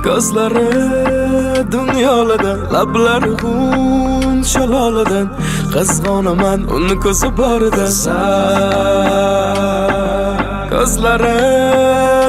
Gözleri dünyaladan, labları hun şalaladan. Qizg'onaman uni ko'zi borida. Gözleri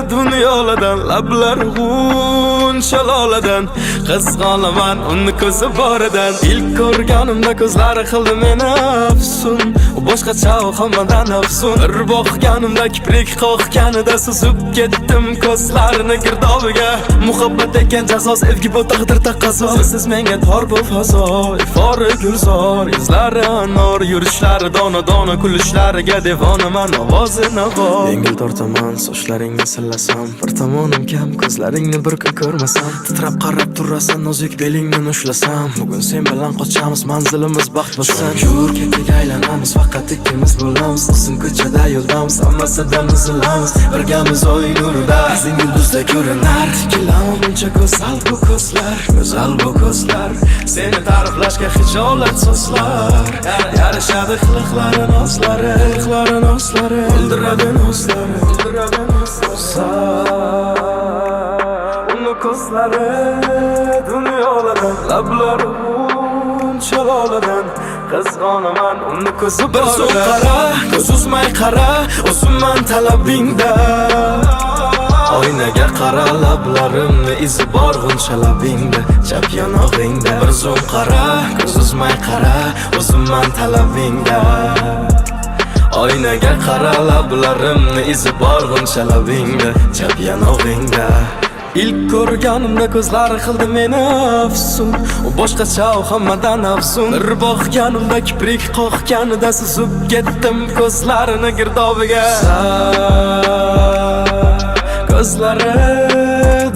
dünyaladan, labları hun şalaladan. Qizg'onaman uni ko'zi boridan. İlk ko'rganimda ko'zlari qildi meni afsun. U boshqacha hammadan afsun. Bir boqganimda kiprik qo'yganida suzib ketdim ko'zlarini girdobiga. Muhabbat ekan jazo, sevgi bu taqdir taqozo. Siz menga tor bu fazo, ifori gulzor, izlari anor, yurishlari dona kulishlariga devonaman, ovozi navo. Yengil tortaman, sochlaringni sillasam, bir tomonim kam, ko'zlaringni bir kun ko'rmasam, titrab qarab turasan, nozik belingni ushlasam. Bugun sen bilan qochamiz, manzilimiz baxt bo'lsin. Yur ketiga aylanamiz, faqat ikkimiz bo'lamiz. Uzun ko'chada yo'ldamiz, hammasidan uzilamiz. Birgamiz oy nurida, bizning yulduzday ko'rinar. Tikilamuncha go'zal bu ko'zlar, go'zal bu ko'zlar. Seni ta'riflashga hijolat so'zlar. Yarashadi qiliqlari, nozlari, qiliqlari, nozlari. O'ldiradi nozlari, o'ldiradi nozlari. Uni ko'zlari dunyoladan, lablari unchaladan. Qizg'onaman uni ko'zi bir so'z qara, ko'z uzmay qara, o'zimman talabingda. Oynaga qara, lablarimni izi bor g'uncha labingda, chap yonog'ingda. Bir zum qara, ko'z uzmay qara, o'zimman talabingda. Oynaga qara, lablarimni izi bor g'uncha labingda, chap yonog'ingda. İlk ko'rganimda ko'zlari qildi meni afsun. U boshqacha hammadan afsun. Bir boqganimda kiprik qo'yganida suzib ketdim ko'zlarini girdobiga. Gözleri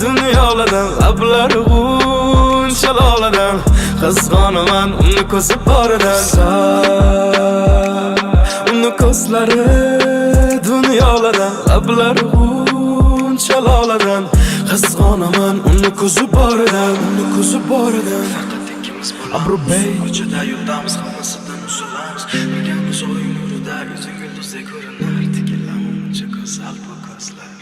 dünyaladan, lablari unchaladan. Qizg'onaman uni ko'zi boridan. Uni ko'zlari dunyoladan, lablari unchaladan. Qizg'onaman uni ko'zi boridan, uni ko'zi boridan. Faqat ikkimiz Abrubey ko'chada yo'ldamiz, hammasidan uzilamiz. Birgamiz oy nurida, yuzing yulduzday ko'rinar. Tikilamuncha go'zal bu ko'zlar.